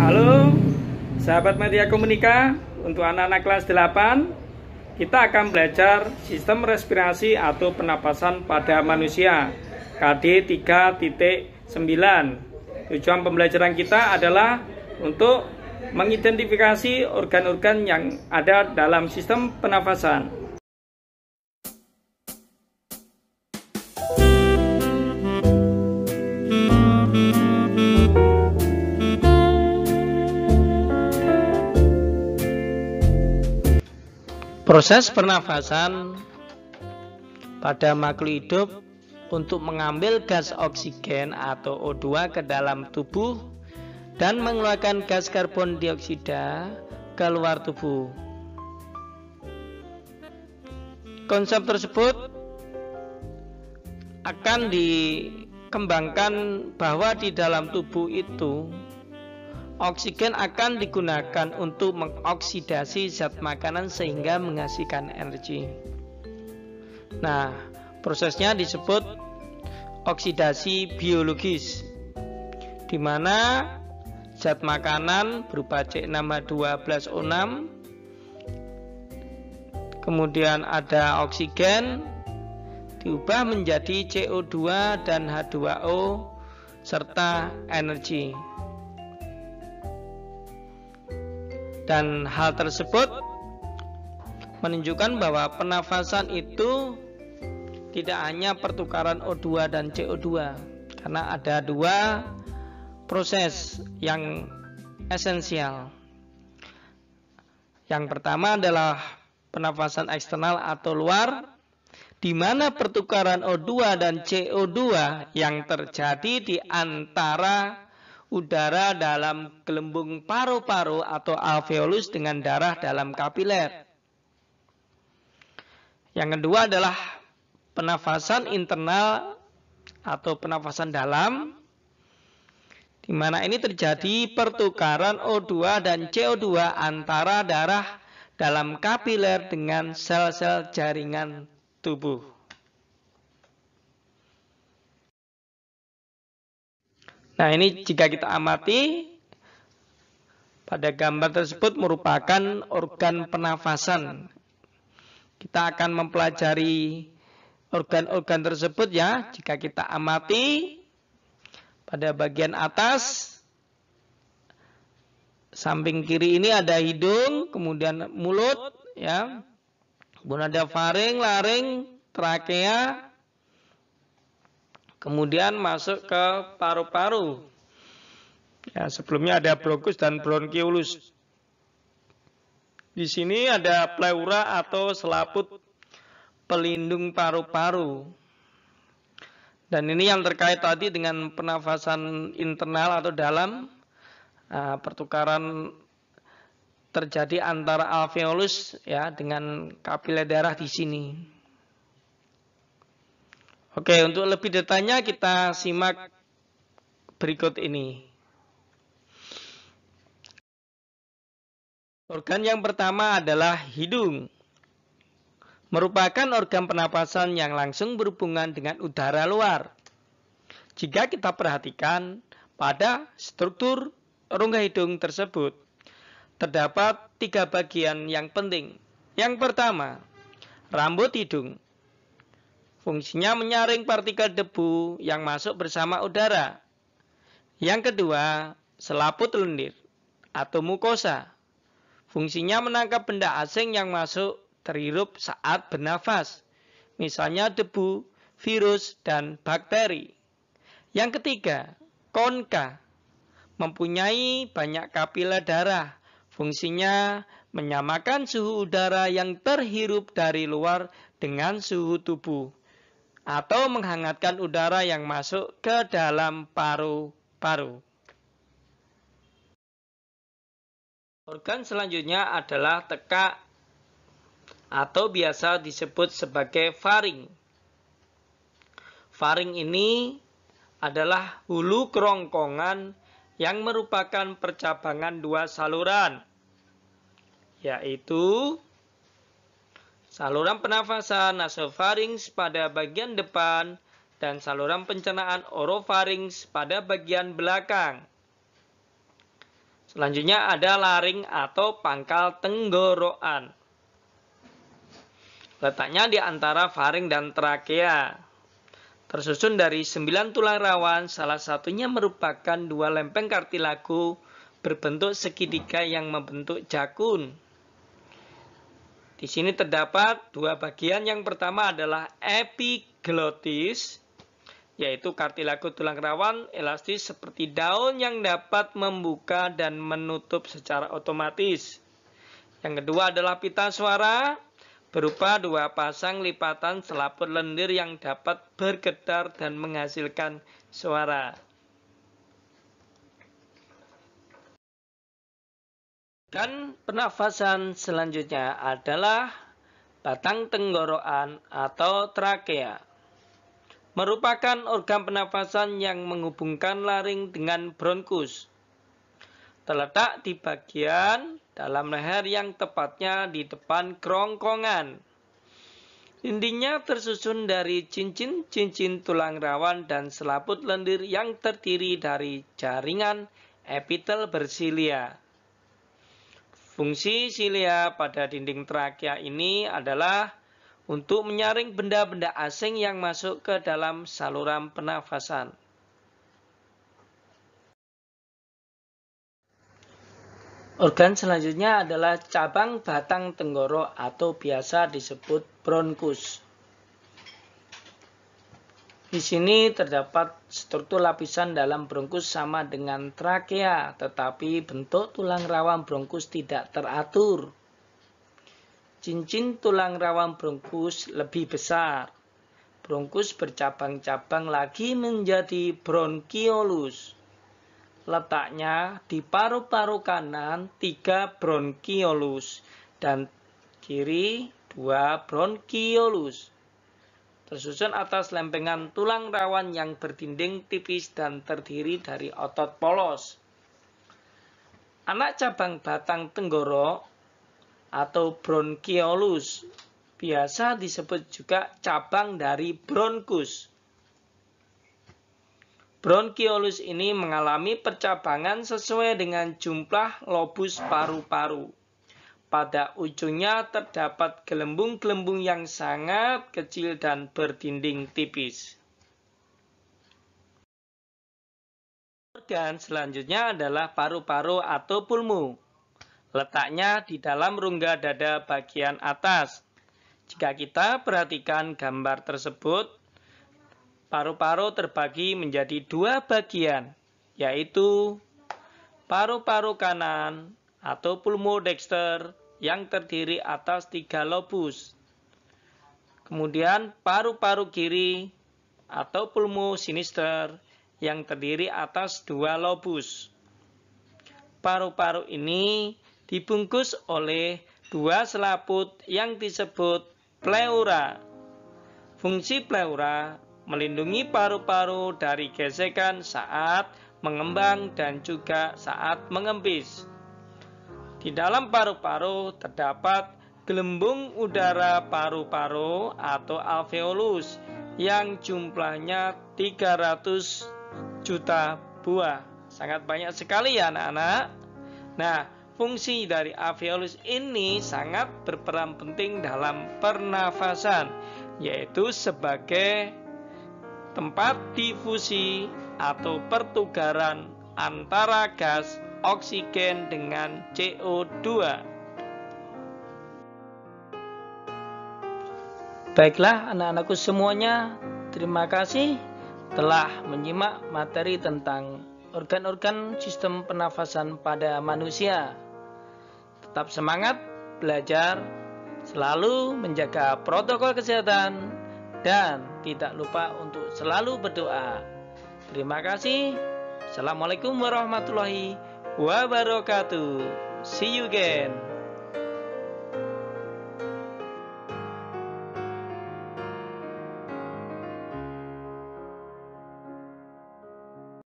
Halo, sahabat media komunika. Untuk anak-anak kelas 8, kita akan belajar sistem respirasi atau pernapasan pada manusia KD 3.9. Tujuan pembelajaran kita adalah untuk mengidentifikasi organ-organ yang ada dalam sistem pernafasan. Proses pernafasan pada makhluk hidup untuk mengambil gas oksigen atau O2 ke dalam tubuh dan mengeluarkan gas karbon dioksida ke luar tubuh. Konsep tersebut akan dikembangkan bahwa di dalam tubuh itu oksigen akan digunakan untuk mengoksidasi zat makanan sehingga menghasilkan energi. Nah, prosesnya disebut oksidasi biologis, di mana zat makanan berupa C6H12O6, kemudian ada oksigen, diubah menjadi CO2 dan H2O serta energi. Dan hal tersebut menunjukkan bahwa pernafasan itu tidak hanya pertukaran O2 dan CO2, karena ada dua proses yang esensial. Yang pertama adalah pernafasan eksternal atau luar, di mana pertukaran O2 dan CO2 yang terjadi di antara udara dalam gelembung paru-paru atau alveolus dengan darah dalam kapiler. Yang kedua adalah pernafasan internal atau pernafasan dalam, di mana ini terjadi pertukaran O2 dan CO2 antara darah dalam kapiler dengan sel-sel jaringan tubuh. Nah, ini jika kita amati pada gambar tersebut merupakan organ pernafasan. Kita akan mempelajari organ-organ tersebut ya. Jika kita amati pada bagian atas samping kiri ini ada hidung, kemudian mulut ya. Kemudian ada faring, laring, trakea, kemudian masuk ke paru-paru. Ya, sebelumnya ada bronkus dan bronkiolus. Di sini ada pleura atau selaput pelindung paru-paru. Dan ini yang terkait tadi dengan pernafasan internal atau dalam. Pertukaran terjadi antara alveolus ya dengan kapiler darah di sini. Oke, untuk lebih detailnya kita simak berikut ini. Organ yang pertama adalah hidung. Merupakan organ pernapasan yang langsung berhubungan dengan udara luar. Jika kita perhatikan pada struktur rongga hidung tersebut, terdapat 3 bagian yang penting. Yang pertama, rambut hidung. Fungsinya menyaring partikel debu yang masuk bersama udara. Yang kedua, selaput lendir atau mukosa. Fungsinya menangkap benda asing yang masuk terhirup saat bernafas. Misalnya debu, virus, dan bakteri. Yang ketiga, konka. Mempunyai banyak kapiler darah. Fungsinya menyamakan suhu udara yang terhirup dari luar dengan suhu tubuh, atau menghangatkan udara yang masuk ke dalam paru-paru. Organ selanjutnya adalah tekak atau biasa disebut sebagai faring. Faring ini adalah hulu kerongkongan yang merupakan percabangan 2 saluran, yaitu saluran pernafasan nasofarinks pada bagian depan dan saluran pencernaan orofarinks pada bagian belakang. Selanjutnya ada laring atau pangkal tenggorokan. Letaknya di antara faring dan trakea. Tersusun dari 9 tulang rawan, salah satunya merupakan 2 lempeng kartilago berbentuk segitiga yang membentuk jakun. Di sini terdapat 2 bagian. Yang pertama adalah epiglotis, yaitu kartilago tulang rawan elastis seperti daun yang dapat membuka dan menutup secara otomatis. Yang kedua adalah pita suara, berupa 2 pasang lipatan selaput lendir yang dapat bergetar dan menghasilkan suara. Dan pernafasan selanjutnya adalah batang tenggorokan atau trakea. Merupakan organ pernafasan yang menghubungkan laring dengan bronkus. Terletak di bagian dalam leher yang tepatnya di depan kerongkongan. Dindingnya tersusun dari cincin-cincin tulang rawan dan selaput lendir yang terdiri dari jaringan epitel bersilia. Fungsi silia pada dinding trakea ini adalah untuk menyaring benda-benda asing yang masuk ke dalam saluran pernafasan. Organ selanjutnya adalah cabang batang tenggorok atau biasa disebut bronkus. Di sini terdapat struktur lapisan dalam bronkus sama dengan trakea, tetapi bentuk tulang rawan bronkus tidak teratur. Cincin tulang rawan bronkus lebih besar. Bronkus bercabang-cabang lagi menjadi bronkiolus. Letaknya di paru-paru kanan 3 bronkiolus dan kiri 2 bronkiolus. Tersusun atas lempengan tulang rawan yang berdinding tipis dan terdiri dari otot polos. Anak cabang batang tenggorok atau bronkiolus biasa disebut juga cabang dari bronkus. Bronkiolus ini mengalami percabangan sesuai dengan jumlah lobus paru-paru. Pada ujungnya terdapat gelembung-gelembung yang sangat kecil dan berdinding tipis. Organ selanjutnya adalah paru-paru atau pulmu. Letaknya di dalam rongga dada bagian atas. Jika kita perhatikan gambar tersebut, paru-paru terbagi menjadi 2 bagian, yaitu paru-paru kanan atau pulmodexter yang terdiri atas 3 lobus. Kemudian paru-paru kiri atau pulmosinister yang terdiri atas 2 lobus. Paru-paru ini dibungkus oleh 2 selaput yang disebut pleura. Fungsi pleura melindungi paru-paru dari gesekan saat mengembang dan juga saat mengempis. Di dalam paru-paru terdapat gelembung udara paru-paru atau alveolus yang jumlahnya 300 juta buah. Sangat banyak sekali ya anak-anak. Nah, fungsi dari alveolus ini sangat berperan penting dalam pernafasan, yaitu sebagai tempat difusi atau pertukaran antara gas oksigen dengan CO2. Baiklah anak-anakku semuanya, terima kasih telah menyimak materi tentang organ-organ sistem pernafasan pada manusia. Tetap semangat belajar, selalu menjaga protokol kesehatan, dan tidak lupa untuk selalu berdoa. Terima kasih. Assalamualaikum warahmatullahi wabarakatuh. See you again.